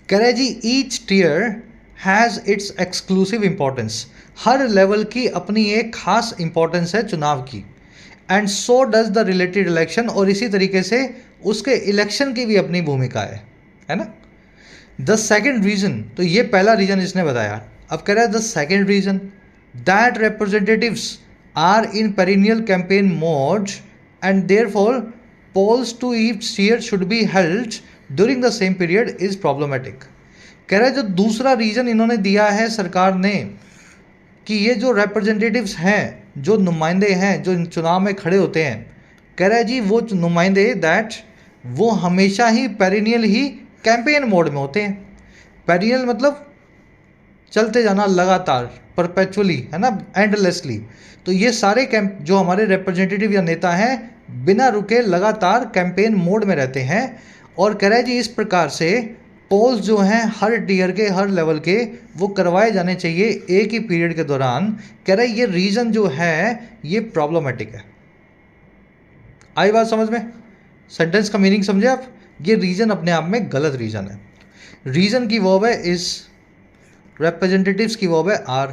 कह रहे जी each tier has its exclusive importance, हर लेवल की अपनी एक खास इंपॉर्टेंस है चुनाव की। And so does the related election, और इसी तरीके से उसके इलेक्शन की भी अपनी भूमिका है ना। द सेकेंड रीजन, तो ये पहला रीजन इसने बताया। अब कह रहा है the second reason that representatives are in perennial campaign mode and therefore polls to each tier should be held during the same period is problematic। कह रहा है जो दूसरा रीजन इन्होंने दिया है सरकार ने कि ये जो रिप्रेजेंटेटिव्स हैं, जो नुमाइंदे हैं जो चुनाव में खड़े होते हैं, कह रहा है जी वो नुमाइंदे दैट वो हमेशा ही पेरिनियल ही कैंपेन मोड में होते हैं। पेरिनियल मतलब चलते जाना लगातार, परपेचुअली है ना, एंडलेसली। तो ये सारे कैंप जो हमारे रिप्रेजेंटेटिव या नेता हैं बिना रुके लगातार कैंपेन मोड में रहते हैं। और कह रहा है जी इस प्रकार से पोल्स जो हैं हर टीयर के हर लेवल के वो करवाए जाने चाहिए एक ही पीरियड के दौरान। कह रहा है ये रीज़न जो है ये प्रॉब्लमेटिक है। आई बात समझ में? सेंटेंस का मीनिंग समझे आप? ये रीज़न अपने आप में गलत रीज़न है। रीज़न की वर्ब है इज, रिप्रेजेंटेटिव्स की वर्ब है आर,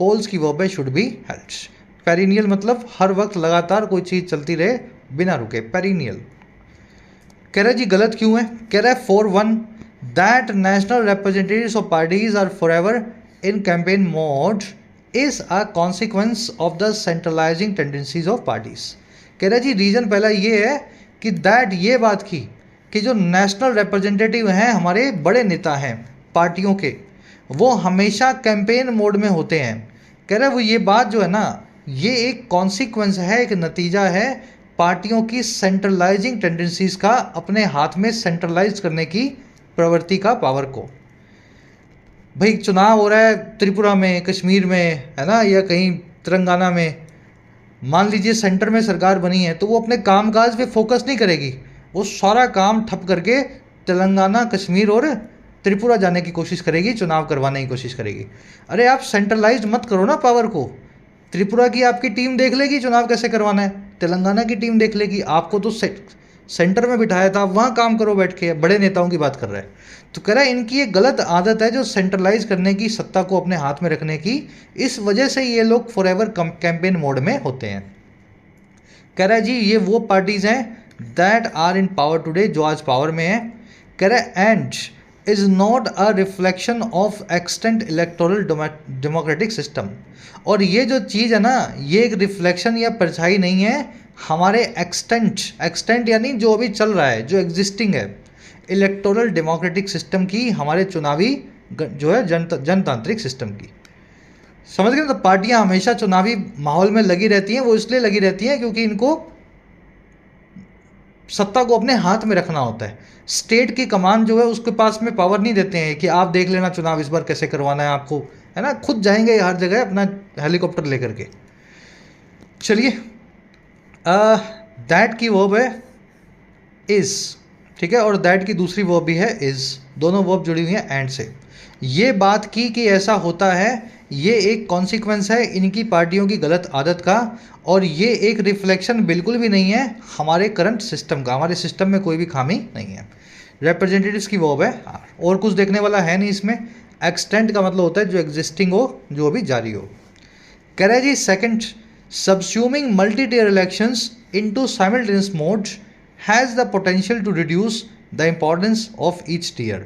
पोल्स की वर्ब है शुड बी हेल्ड। पेरिनियल मतलब हर वक्त लगातार कोई चीज़ चलती रहे बिना रुके, पेरिनियल। कह रहा है जी गलत क्यों है? कह रहा है for one that national representatives of parties are forever in campaign mode is a consequence of the centralising tendencies of parties. कह रहा है जी रीज़न पहला ये है कि दैट ये बात की कि जो नेशनल रिप्रेजेंटेटिव हैं हमारे बड़े नेता हैं पार्टियों के, वो हमेशा कैंपेन मोड में होते हैं। कह रहा है वो ये बात जो है ना ये एक कॉन्सिक्वेंस है, एक नतीजा है पार्टियों की सेंट्रलाइजिंग टेंडेंसीज का, अपने हाथ में सेंट्रलाइज करने की प्रवृत्ति का, पावर को। भाई चुनाव हो रहा है त्रिपुरा में, कश्मीर में है ना, या कहीं तेलंगाना में, मान लीजिए सेंटर में सरकार बनी है तो वो अपने कामकाज पे फोकस नहीं करेगी, वो सारा काम ठप करके तेलंगाना, कश्मीर और त्रिपुरा जाने की कोशिश करेगी, चुनाव करवाने की कोशिश करेगी। अरे आप सेंट्रलाइज मत करो ना पावर को। त्रिपुरा की आपकी टीम देख लेगी चुनाव कैसे करवाना है, तेलंगाना की टीम देख लेगी, आपको तो सेंटर में बिठाया था, वहाँ काम करो बैठ के। बड़े नेताओं की बात कर रहा है। तो कह रहा है इनकी एक गलत आदत है जो सेंट्रलाइज करने की, सत्ता को अपने हाथ में रखने की, इस वजह से ये लोग फॉर एवर कैंपेन मोड में होते हैं। कह रहा है जी ये वो पार्टीज हैं that are in power today, जो आज पावर में है। कह रहा है and is not a reflection of extent electoral democratic system. और ये जो चीज़ है ना ये एक रिफ्लेक्शन या परछाई नहीं है हमारे एक्सटेंट यानी जो अभी चल रहा है, जो एग्जिस्टिंग है इलेक्टोरल डेमोक्रेटिक सिस्टम की, हमारे चुनावी जो है जनतांत्रिक सिस्टम की। समझ गए? तो पार्टियां हमेशा चुनावी माहौल में लगी रहती हैं, वो इसलिए लगी रहती हैं क्योंकि इनको सत्ता को अपने हाथ में रखना होता है। स्टेट की कमान जो है उसके पास में पावर नहीं देते हैं कि आप देख लेना चुनाव इस बार कैसे करवाना है आपको, है ना, खुद जाएंगे हर जगह अपना हेलीकॉप्टर लेकर के। चलिए दैट की वर्ब है इज, ठीक है, और दैट की दूसरी वर्ब भी है इज, दोनों वर्ब जुड़ी हुई हैं एंड से। ये बात की कि ऐसा होता है, ये एक कॉन्सिक्वेंस है इनकी पार्टियों की गलत आदत का, और ये एक रिफ्लेक्शन बिल्कुल भी नहीं है हमारे करंट सिस्टम का, हमारे सिस्टम में कोई भी खामी नहीं है। रिप्रेजेंटेटिव्स की वर्ब है आर, और कुछ देखने वाला है नहीं इसमें। एक्सटेंट का मतलब होता है जो एग्जिस्टिंग हो, जो अभी जारी हो। कह रहा है जी second subsuming multi-tier elections into simultaneous mode has the potential to reduce the importance of each tier।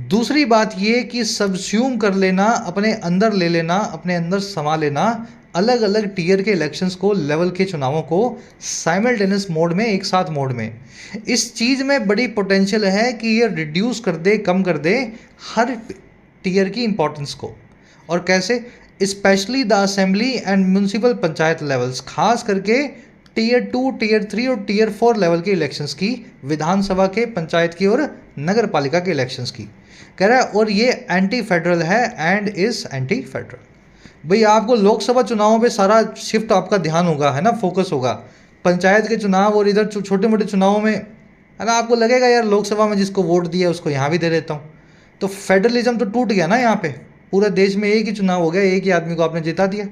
दूसरी बात ये कि सबस्यूम कर लेना, अपने अंदर ले लेना, अपने अंदर समा लेना अलग अलग टीयर के इलेक्शंस को, लेवल के चुनावों को साइमल्टेनियस मोड में, एक साथ मोड में, इस चीज़ में बड़ी पोटेंशियल है कि ये रिड्यूस कर दे, कम कर दे हर टीयर की इंपॉर्टेंस को। और कैसे? Specially the assembly and municipal panchayat levels, खास करके टीयर 2, टीयर 3 और टीयर 4 लेवल के इलेक्शंस की, विधानसभा के, पंचायत की और नगर पालिका के इलेक्शंस की कह रहा है। और ये एंटी फेडरल है एंड इज एंटी फेडरल। भाई आपको लोकसभा चुनावों पे सारा शिफ्ट आपका ध्यान होगा, है ना, फोकस होगा। पंचायत के चुनाव और इधर छोटे मोटे चुनावों में, है ना, आपको लगेगा यार लोकसभा में जिसको वोट दिया उसको यहाँ भी दे देता हूँ। तो फेडरलिज्म तो टूट गया ना यहाँ पे, पूरे देश में एक ही चुनाव हो गया, एक ही आदमी को आपने जिता दिया।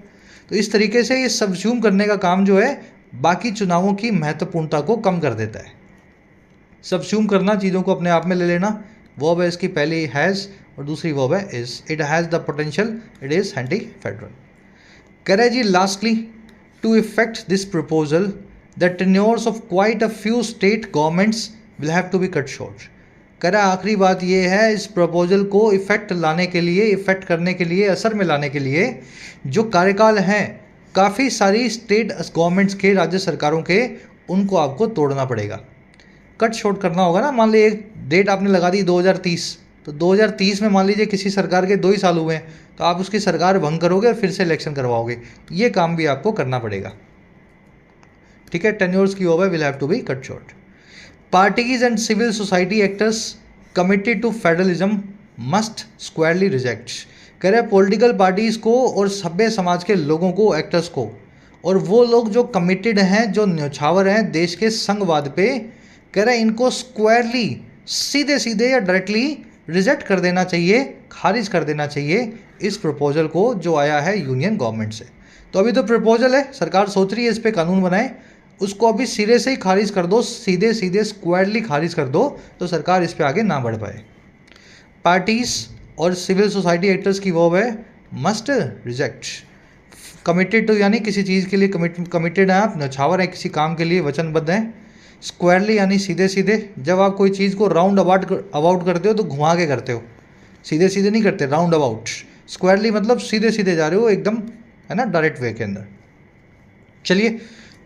तो इस तरीके से ये सबस्यूम करने का काम जो है बाकी चुनावों की महत्वपूर्णता को कम कर देता है। सबस्यूम करना, चीज़ों को अपने आप में ले लेना, वर्ब है इसकी पहली हैज़ और दूसरी वर्ब है is. It has the potential, it is anti federal. कह रहे जी lastly, to effect this proposal the tenures of quite a few state governments will have to be cut short. कह रहा आखिरी बात ये है, इस प्रपोजल को इफेक्ट लाने के लिए, इफेक्ट करने के लिए, असर में लाने के लिए जो कार्यकाल हैं काफ़ी सारी स्टेट गवर्नमेंट्स के, राज्य सरकारों के, उनको आपको तोड़ना पड़ेगा, कट शॉर्ट करना होगा ना। मान लीजिए एक डेट आपने लगा दी 2030, तो 2030 में मान लीजिए किसी सरकार के 2 ही साल हुए हैं, तो आप उसकी सरकार भंग करोगे और फिर से इलेक्शन करवाओगे, ये काम भी आपको करना पड़ेगा। ठीक है, टेन्योर्स की over will have to be cut short. Parties and civil society actors committed to federalism must squarely reject. कह रहे हैं पॉलिटिकल पार्टीज़ को और सभ्य समाज के लोगों को, एक्टर्स को, और वो लोग जो कमिटेड हैं, जो न्यौछावर हैं देश के संघवाद पे, कह रहे हैं इनको स्क्वायरली, सीधे सीधे या डायरेक्टली रिजेक्ट कर देना चाहिए, खारिज कर देना चाहिए इस प्रपोजल को जो आया है यूनियन गवर्नमेंट से। तो अभी तो प्रपोजल है, सरकार सोच रही है इस पे कानून बनाए, उसको अभी सिरे से ही खारिज कर दो, सीधे सीधे स्क्वायरली खारिज कर दो, तो सरकार इस पे आगे ना बढ़ पाए। पार्टीज और सिविल सोसाइटी एक्टर्स की वर्ब है मस्ट रिजेक्ट। कमिटेड टू यानी किसी चीज़ के लिए कमिटेड हैं आप, न्यौछावर हैं किसी काम के लिए, वचनबद्ध हैं। स्क्वायरली यानी सीधे सीधे, जब आप कोई चीज़ को राउंड अबाउट करते हो तो घुमा के करते हो, सीधे सीधे नहीं करते, राउंड अबाउट। स्क्वायरली मतलब सीधे सीधे जा रहे हो एकदम, है ना, डायरेक्ट वे के अंदर। चलिए,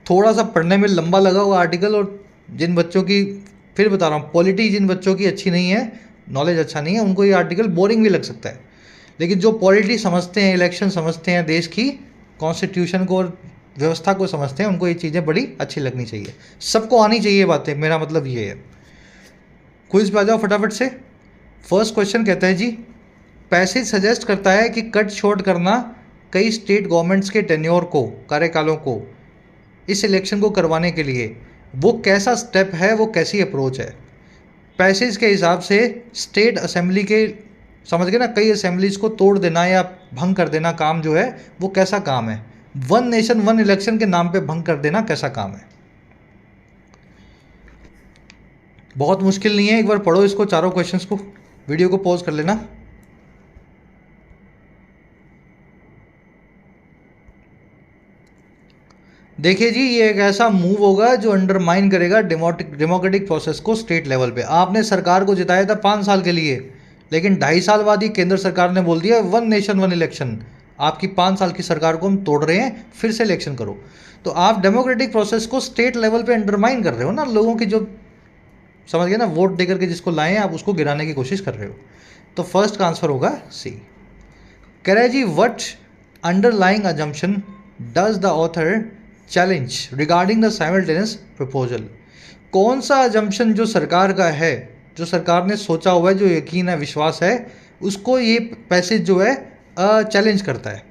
थोड़ा सा पढ़ने में लंबा लगा हुआ आर्टिकल, और जिन बच्चों की, फिर बता रहा हूँ, पॉलिटी जिन बच्चों की अच्छी नहीं है, नॉलेज अच्छा नहीं है, उनको ये आर्टिकल बोरिंग भी लग सकता है। लेकिन जो पॉलिटी समझते हैं, इलेक्शन समझते हैं, देश की कॉन्स्टिट्यूशन को और व्यवस्था को समझते हैं, उनको ये चीज़ें बड़ी अच्छी लगनी चाहिए, सबको आनी चाहिए बातें, मेरा मतलब ये है। क्विज पे आ जाओ फटाफट से। फर्स्ट क्वेश्चन कहता है जी, पैसेज सजेस्ट करता है कि कट शॉर्ट करना कई स्टेट गवर्नमेंट्स के टेन्योर को, कार्यकालों को, इस इलेक्शन को करवाने के लिए वो कैसा स्टेप है, वो कैसी अप्रोच है। पैसेज के हिसाब से स्टेट असेंबली के, समझ गए ना, कई असेंबलीज को तोड़ देना या भंग कर देना काम जो है वो कैसा काम है। वन नेशन वन इलेक्शन के नाम पे भंग कर देना कैसा काम है। बहुत मुश्किल नहीं है, एक बार पढ़ो इसको, चारों क्वेश्चंस को, वीडियो को पॉज कर लेना। देखिए जी, ये एक ऐसा मूव होगा जो अंडरमाइन करेगा डेमोक्रेटिक प्रोसेस को स्टेट लेवल पे। आपने सरकार को जिताया था 5 साल के लिए, लेकिन 2.5 साल बाद ही केंद्र सरकार ने बोल दिया वन नेशन वन इलेक्शन, आपकी 5 साल की सरकार को हम तोड़ रहे हैं, फिर से इलेक्शन करो। तो आप डेमोक्रेटिक प्रोसेस को स्टेट लेवल पे अंडरमाइन कर रहे हो ना, लोगों की जो, समझ गए ना, वोट देकर के जिसको लाए हैं आप उसको गिराने की कोशिश कर रहे हो। तो फर्स्ट का आंसर होगा सी। कह रहे जी, what underlying assumption does the author challenge regarding the simultaneous proposal. कौन सा अजम्पशन जो सरकार का है, जो सरकार ने सोचा हुआ है, जो यकीन है, विश्वास है, उसको ये पैसेज जो है चैलेंज करता है।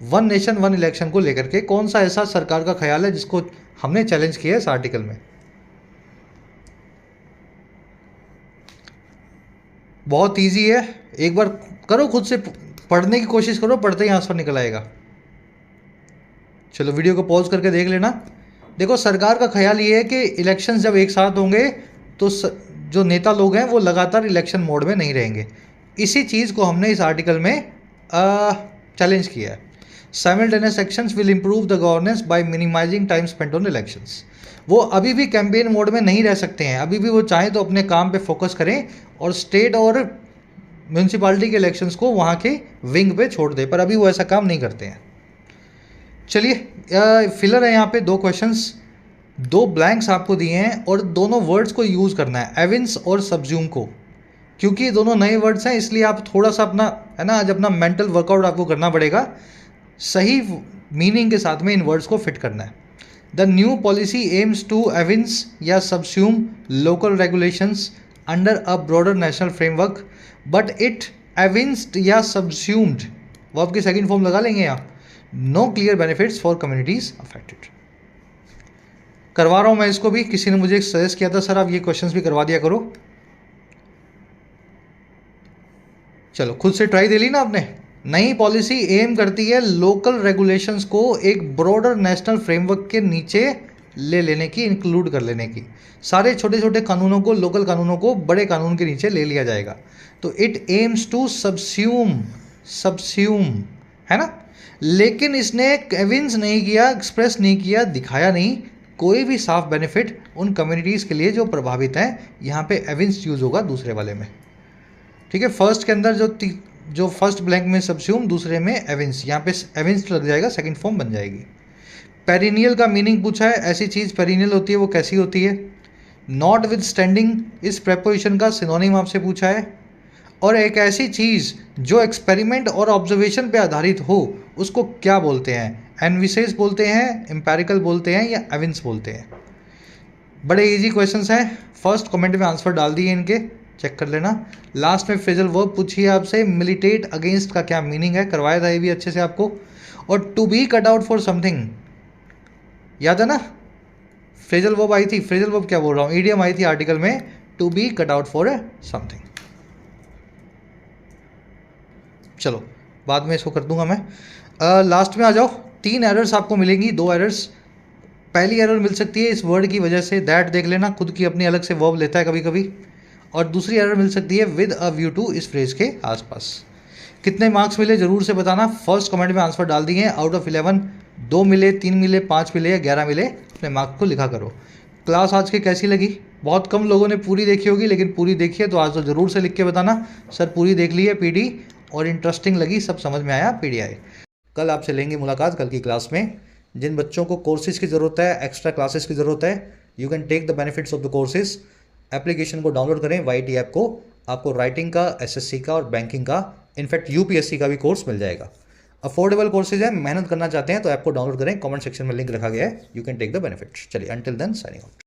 वन नेशन वन इलेक्शन को लेकर के कौन सा ऐसा सरकार का ख्याल है जिसको हमने चैलेंज किया है इस आर्टिकल में। बहुत इजी है, एक बार करो, खुद से पढ़ने की कोशिश करो, पढ़ते ही आंसर निकल आएगा। चलो वीडियो को पॉज करके देख लेना। देखो, सरकार का ख्याल ये है कि इलेक्शंस जब एक साथ होंगे तो जो नेता लोग हैं वो लगातार इलेक्शन मोड में नहीं रहेंगे। इसी चीज़ को हमने इस आर्टिकल में चैलेंज किया है। Simultaneous actions will improve the governance by minimising time spent on elections. वो अभी भी कैंपेन मोड में नहीं रह सकते हैं, अभी भी वो चाहें तो अपने काम पे फोकस करें और स्टेट और म्यूनसिपालिटी के इलेक्शंस को वहाँ के विंग पे छोड़ दे, पर अभी वो ऐसा काम नहीं करते हैं। चलिए फिलर है यहाँ पे 2 क्वेश्चंस, 2 ब्लैंक्स आपको दिए हैं और दोनों वर्ड्स को यूज़ करना है, एविंस और सब्ज्यूम को। क्योंकि ये दोनों नए वर्ड्स हैं इसलिए आप थोड़ा सा अपना है ना आज अपना मेंटल वर्कआउट आपको करना पड़ेगा, सही मीनिंग के साथ में इन वर्ड्स को फिट करना है। The new policy aims to evince या subsume local regulations under a broader national framework but it evinced या सब्स्यूम्ड, वो आपकी सेकेंड फॉर्म लगा लेंगे यहाँ, no clear benefits for communities affected. करवा रहा हूँ मैं इसको भी, किसी ने मुझे सजेस्ट किया था सर आप ये क्वेश्चंस भी करवा दिया करो। चलो खुद से ट्राई दे ली ना आपने। नई पॉलिसी एम करती है लोकल रेगुलेशंस को एक ब्रॉडर नेशनल फ्रेमवर्क के नीचे ले लेने की, इंक्लूड कर लेने की। सारे छोटे छोटे कानूनों को, लोकल कानूनों को बड़े कानून के नीचे ले लिया जाएगा। तो इट एम्स टू सब्स्यूम है ना। लेकिन इसने एविंस नहीं किया, एक्सप्रेस नहीं किया, दिखाया नहीं कोई भी साफ बेनिफिट उन कम्युनिटीज़ के लिए जो प्रभावित हैं। यहाँ पे एविंस यूज होगा दूसरे वाले में, ठीक है। फर्स्ट के अंदर जो फर्स्ट ब्लैंक में सब्स्यूम, दूसरे में एविंस, यहाँ पे एविंस लग जाएगा, सेकंड फॉर्म बन जाएगी। पेरिनियल का मीनिंग पूछा है, ऐसी चीज़ पेरिनियल होती है वो कैसी होती है। नॉट विद स्टैंडिंग इस प्रेपोजिशन का सिनोनिम आपसे पूछा है। और एक ऐसी चीज़ जो एक्सपेरिमेंट और ऑब्जर्वेशन पे आधारित हो उसको क्या बोलते हैं, एनविसेस बोलते हैं, एम्पेरिकल बोलते हैं या एविंस बोलते हैं। बड़े इजी क्वेश्चंस हैं, फर्स्ट कमेंट में आंसर डाल दिए इनके, चेक कर लेना। लास्ट में फ्रेजल वर्ब पूछिए आपसे, मिलिटेट अगेंस्ट का क्या मीनिंग है, करवाया था ये भी अच्छे से आपको। और to be cut out for something याद है ना, फ्रेजल वर्ब आई थी, फ्रेजल वर्ब क्या बोल रहा हूँ, ईडियम आई थी आर्टिकल में, to be cut out for something. चलो बाद में इसको कर दूंगा मैं। लास्ट में आ जाओ, 3 एरर्स आपको मिलेंगी, 2 एरर्स। पहली एरर मिल सकती है इस वर्ड की वजह से, दैट देख लेना, खुद की अपनी अलग से वर्ब लेता है कभी कभी। और दूसरी एरर मिल सकती है विद अ व्यू टू इस फ्रेज के आसपास। कितने मार्क्स मिले जरूर से बताना, फर्स्ट कमेंट में आंसर डाल दिए। आउट ऑफ 11 2 मिले, 3 मिले, 5 मिले या 11 मिले, अपने मार्क को लिखा करो। क्लास आज की कैसी लगी, बहुत कम लोगों ने पूरी देखी होगी, लेकिन पूरी देखी है तो आज तो ज़रूर से लिख के बताना सर पूरी देख ली है पीडी और इंटरेस्टिंग लगी, सब समझ में आया पीडीआई। कल आपसे लेंगे मुलाकात कल की क्लास में। जिन बच्चों को कोर्सेज की ज़रूरत है, एक्स्ट्रा क्लासेस की ज़रूरत है, you can take the benefits of the courses. Application को डाउनलोड करें, YT ऐप को, आपको राइटिंग का, SSC का और बैंकिंग का, इनफैक्ट UPSC का भी कोर्स मिल जाएगा। अफोर्डेबल कोर्सेज है, मेहनत करना चाहते हैं तो ऐप को डाउनलोड करें, कमेंट सेक्शन में लिंक रखा गया है, you can take the benefits. चलिए अंटिल देन साइनिंग आउट।